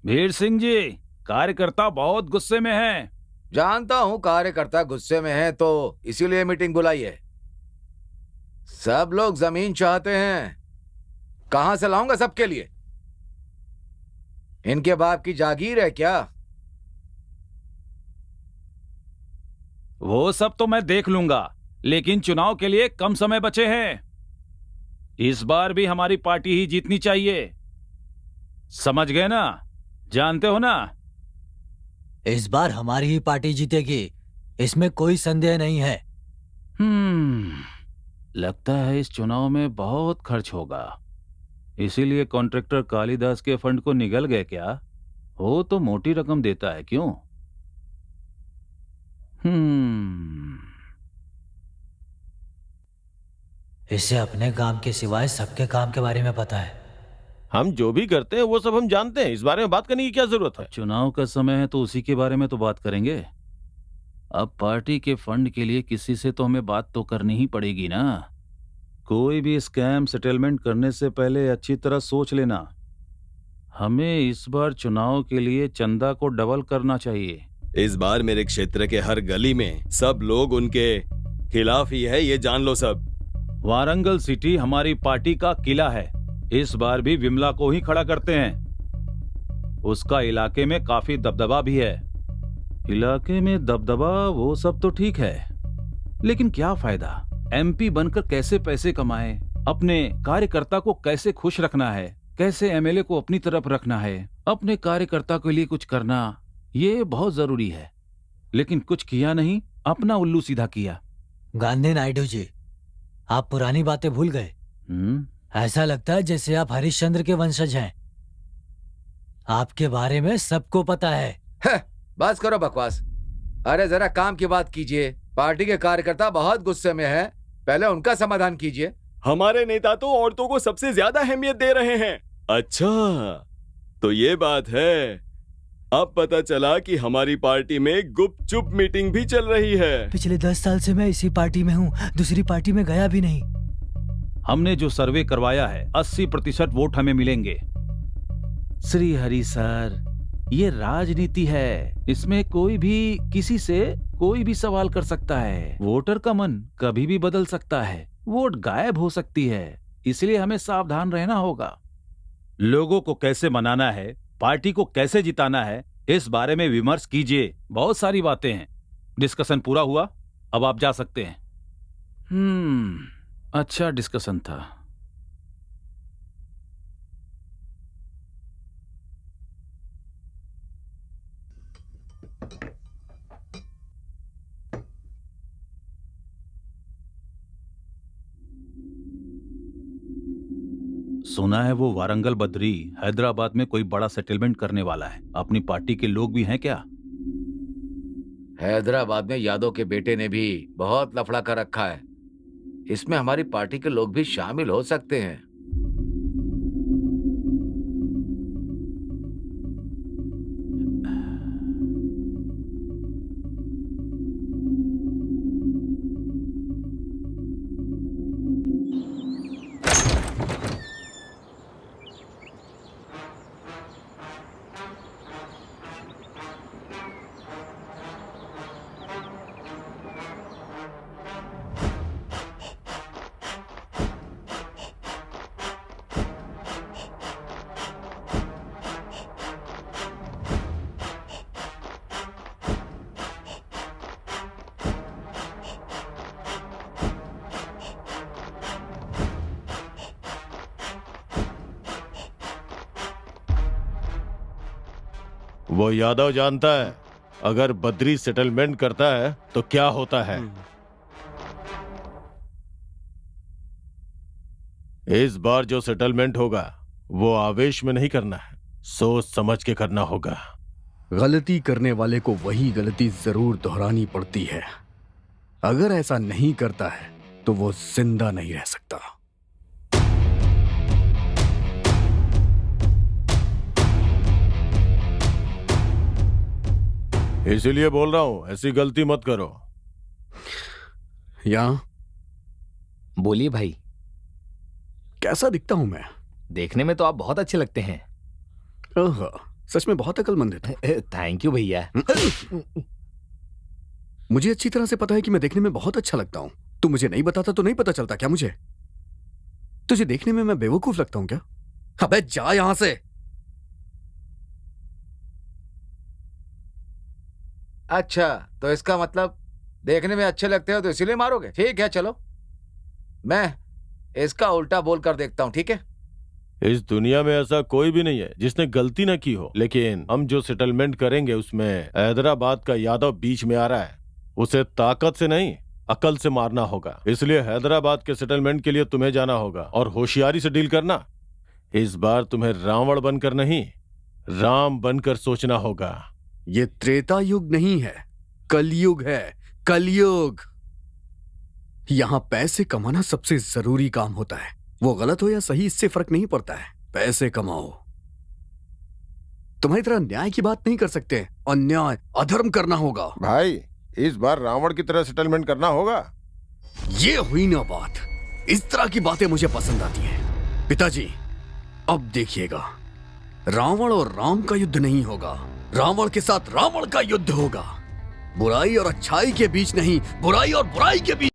भीड़ सिंह जी, कार्यकर्ता बहुत गुस्से में हैं। जानता हूं कार्यकर्ता गुस्से में है, तो इसीलिए मीटिंग बुलाई है। सब लोग जमीन चाहते हैं, कहां से लाऊंगा सबके लिए? इनके बाप की जागीर है क्या? वो सब तो मैं देख लूंगा, लेकिन चुनाव के लिए कम समय बचे हैं। इस बार भी हमारी पार्टी ही जीतनी चाहिए, समझ गए ना? जानते हो ना? इस बार हमारी ही पार्टी जीतेगी, इसमें कोई संदेह नहीं है। लगता है इस चुनाव में बहुत खर्च होगा, इसीलिए कॉन्ट्रैक्टर कालिदास के फंड को निगल गए क्या? वो तो मोटी रकम देता है, क्यों? इसे अपने काम के सिवाय सबके काम के बारे में पता है। हम जो भी करते हैं वो सब हम जानते हैं, इस बारे में बात करने की क्या जरूरत है? चुनाव का समय है तो उसी के बारे में तो बात करेंगे। अब पार्टी के फंड के लिए किसी से तो हमें बात तो करनी ही पड़ेगी ना। कोई भी स्कैम सेटलमेंट करने से पहले अच्छी तरह सोच लेना। हमें इस बार चुनाव के लिए चंदा को डबल करना चाहिए। इस बार मेरे क्षेत्र के हर गली में सब लोग उनके खिलाफ ही है, ये जान लो सब। वारंगल सिटी हमारी पार्टी का किला है, इस बार भी विमला को ही खड़ा करते हैं। उसका इलाके में काफी दबदबा भी है। इलाके में दबदबा वो सब तो ठीक है, लेकिन क्या फायदा? एमपी बनकर कैसे पैसे कमाए, अपने कार्यकर्ता को कैसे खुश रखना है, कैसे एमएलए को अपनी तरफ रखना है, अपने कार्यकर्ता के लिए कुछ करना, ये बहुत जरूरी है। लेकिन कुछ किया नहीं, अपना उल्लू सीधा किया। गांधी नायडू जी, आप पुरानी बातें भूल गए। ऐसा लगता है जैसे आप हरिश्चंद्र के वंशज हैं। आपके बारे में सबको पता है। बस करो बकवास। अरे जरा काम की बात कीजिए। पार्टी के कार्यकर्ता बहुत गुस्से में हैं, पहले उनका समाधान कीजिए। हमारे नेता तो औरतों को सबसे ज्यादा अहमियत दे रहे हैं। अच्छा, तो ये बात है। अब पता चला कि हमारी पार्टी में गुपचुप मीटिंग भी चल रही है। पिछले 10 साल से मैं इसी पार्टी में हूँ, दूसरी पार्टी में गया भी नहीं। हमने जो सर्वे करवाया है 80% वोट हमें मिलेंगे। श्री हरि सर, ये राजनीति है, इसमें कोई भी किसी से कोई भी सवाल कर सकता है। वोटर का मन कभी भी बदल सकता है, वोट गायब हो सकती है, इसलिए हमें सावधान रहना होगा। लोगों को कैसे मनाना है, पार्टी को कैसे जिताना है, इस बारे में विमर्श कीजिए। बहुत सारी बातें हैं। डिस्कशन पूरा हुआ, अब आप जा सकते हैं। अच्छा डिस्कशन था। सुना है वो वारंगल बद्री हैदराबाद में कोई बड़ा सेटलमेंट करने वाला है। अपनी पार्टी के लोग भी हैं क्या? हैदराबाद में यादव के बेटे ने भी बहुत लफड़ा कर रखा है, इसमें हमारी पार्टी के लोग भी शामिल हो सकते हैं। वो यादव जानता है अगर बद्री सेटलमेंट करता है तो क्या होता है। इस बार जो सेटलमेंट होगा वो आवेश में नहीं करना है, सोच समझ के करना होगा। गलती करने वाले को वही गलती जरूर दोहरानी पड़ती है। अगर ऐसा नहीं करता है तो वो जिंदा नहीं रह सकता। इसीलिए बोल रहा हूं, ऐसी गलती मत करो। यहाँ बोलिए भाई। कैसा दिखता हूं मैं? देखने में तो आप बहुत अच्छे लगते हैं। ओह, सच में बहुत अक्लमंद है तू। थैंक यू भैया। मुझे अच्छी तरह से पता है कि मैं देखने में बहुत अच्छा लगता हूँ। तू मुझे नहीं बताता तो नहीं पता चलता क्या मुझे? तुझे देखने में मैं बेवकूफ लगता हूँ क्या? अबे जा यहां से। अच्छा, तो इसका मतलब देखने में अच्छे लगते हो तो इसीलिए मारोगे? ठीक है, चलो मैं इसका उल्टा बोल कर देखता हूं, ठीक है? इस दुनिया में ऐसा कोई भी नहीं है जिसने गलती न की हो, लेकिन हम जो सेटलमेंट करेंगे उसमें हैदराबाद का यादव बीच में आ रहा है। उसे ताकत से नहीं, अकल से मारना होगा। इसलिए हैदराबाद के सेटलमेंट के लिए तुम्हें जाना होगा और होशियारी से डील करना। इस बार तुम्हें रावण बनकर नहीं, राम बनकर सोचना होगा। ये त्रेता युग नहीं है, कलयुग है, कलयुग। यहां पैसे कमाना सबसे जरूरी काम होता है। वो गलत हो या सही इससे फर्क नहीं पड़ता है, पैसे कमाओ। तुम्हारी तरह न्याय की बात नहीं कर सकते, अन्याय अधर्म करना होगा। भाई, इस बार रावण की तरह सेटलमेंट करना होगा। ये हुई ना बात। इस तरह की बातें मुझे पसंद आती हैं। पिताजी, अब देखिएगा, रावण और राम का युद्ध नहीं होगा, रावण के साथ रावण का युद्ध होगा। बुराई और अच्छाई के बीच नहीं, बुराई और बुराई के बीच।